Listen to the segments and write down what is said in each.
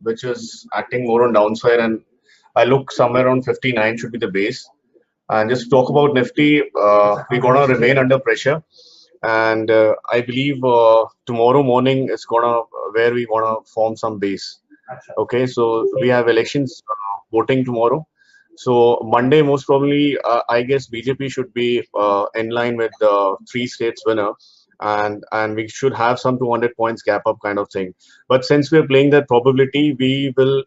which is acting more on downside, and I look somewhere around 59 should be the base. And just talk about Nifty, we're gonna remain under pressure, and I believe tomorrow morning is gonna where we wanna form some base. Okay, so we have elections voting tomorrow. So Monday, most probably, I guess BJP should be in line with the three states winner, and we should have some 200 points gap up kind of thing. But since we are playing that probability, we will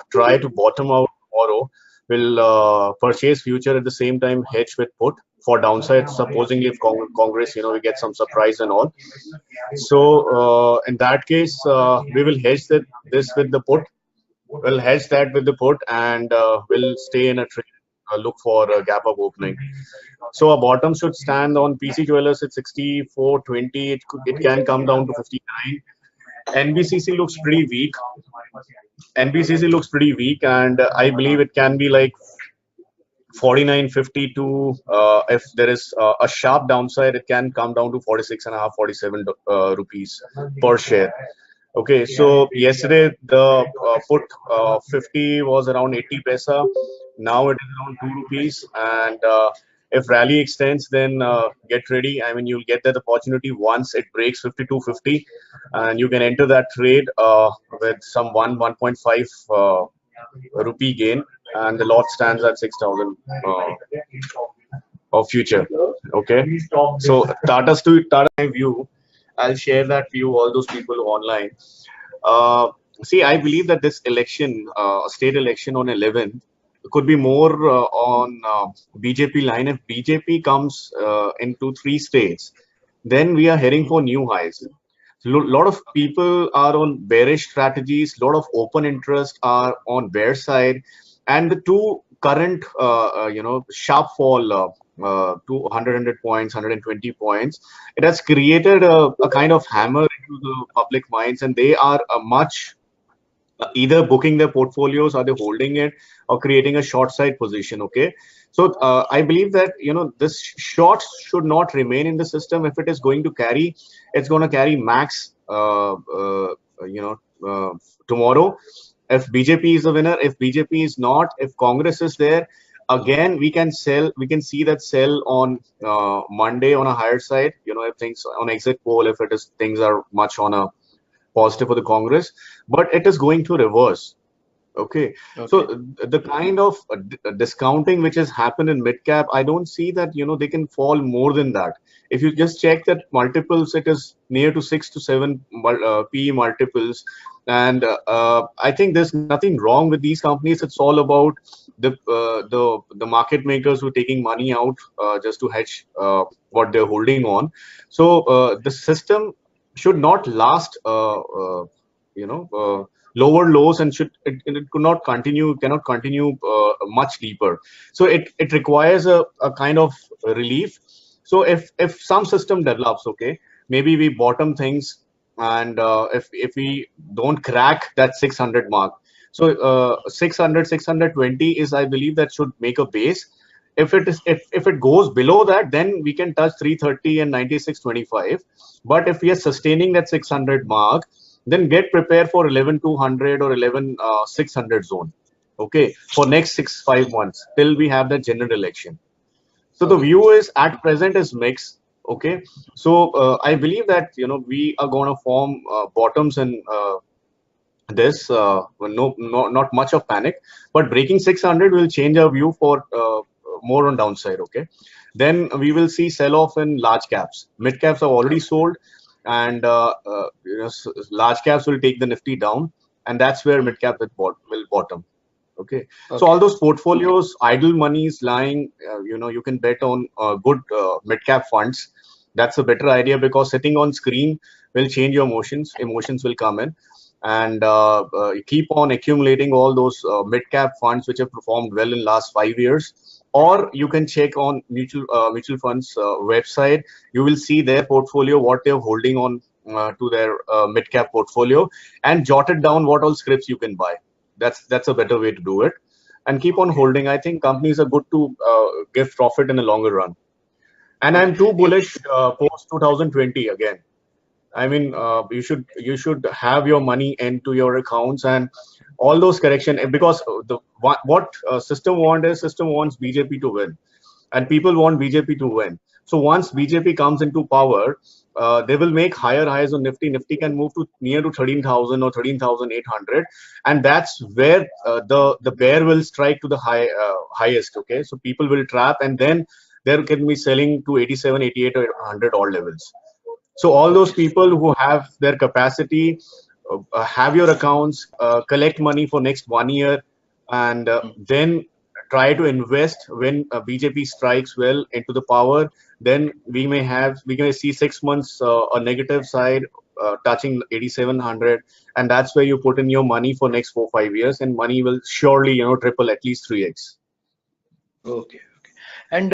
try to bottom out tomorrow. We'll purchase future at the same time, hedge with put for downside. Supposing if Congress, we get some surprise and all. So in that case, we will hedge this with the put. We'll hedge that with the put, and we'll stay in a trade. Look for a gap up opening. So a bottom should stand on PC Jewelers at 64.20. It can come down to 59. NBCC looks pretty weak. NBCC looks pretty weak, and I believe it can be like 49.52. If there is a sharp downside, it can come down to 46.5, 47 rupees per share. Okay, so yesterday the put 50 was around 80 paisa. Now it is around 2 rupees, and if rally extends, then get ready. I mean, you'll get that opportunity once it breaks 52.50, and you can enter that trade with some 1.5 rupee gain, and the lot stands at 6,000 of future. Okay, so Tata view. I'll share that view. All those people online. Uh, See, I believe that this election, state election on 11th, could be more on BJP line. If BJP comes into three states, then we are heading for new highs. A lot of people are on bearish strategies. A lot of open interest are on bear side, and the two current, sharp fall to 100 points, 120 points. It has created a kind of hammer into the public minds, and they are much either booking their portfolios, or they're holding it, or creating a short side position. Okay, so I believe that this shorts should not remain in the system. If it is going to carry, it's going to carry max tomorrow. If BJP is the winner, if BJP is not, if Congress is there, again we can sell. We can see that sell on Monday on a higher side. If things on exit poll, if it is things are much on a positive for the Congress, but it is going to reverse. Okay. So the kind of discounting which has happened in mid cap, I don't see that they can fall more than that. If you just check that multiples, it is near to 6 to 7 PE multiples, and I think there's nothing wrong with these companies. It's all about the market makers who are taking money out just to hedge what they're holding on. So the system should not last lower lows, and it cannot continue much deeper. So it requires a kind of relief. So if some system develops, okay, maybe we bottom things, and if we don't crack that 600 mark, so 600, 620 is, I believe, that should make a base. If it goes below that, then we can touch 330 and 96.25. But if we are sustaining that 600 mark, then get prepared for 11,200 or 11,600 zone. Okay, for next 5 months till we have the general election. So the view is at present is mixed. Okay, so I believe that we are going to form bottoms in this. Not much of panic, but breaking 600 will change our view for more on downside. Okay, then we will see sell off in large caps. Mid caps are already sold, and large caps will take the Nifty down, and that's where mid cap will bottom. Okay, so all those portfolios, idle money is lying. You can bet on good mid cap funds. That's a better idea, because sitting on screen will change your emotions. Emotions will come in, and keep on accumulating all those mid cap funds which have performed well in last 5 years. Or you can check on mutual funds website. You will see their portfolio, what they're holding on to their mid cap portfolio, and jot it down what all scripts you can buy. That's a better way to do it, and keep on holding. I think companies are good to give profit in the longer run, and I'm too bullish post 2020 again. I mean, you should have your money into your accounts and all those correction, because the what system wants BJP to win, and people want BJP to win. So once BJP comes into power, they will make higher highs on Nifty. Nifty can move to near to 13,000 or 13,800, and that's where the bear will strike to the highest. Okay, so people will trap, and then there can be selling to 87, 88, or 100 all levels. So all those Okay. people who have their capacity, have your accounts, collect money for next 1 year, and then try to invest when BJP strikes well into the power. Then we may see 6 months a negative side, touching 8,700, and that's where you put in your money for next 4 5 years, and money will surely triple at least 3x. Okay. Okay. And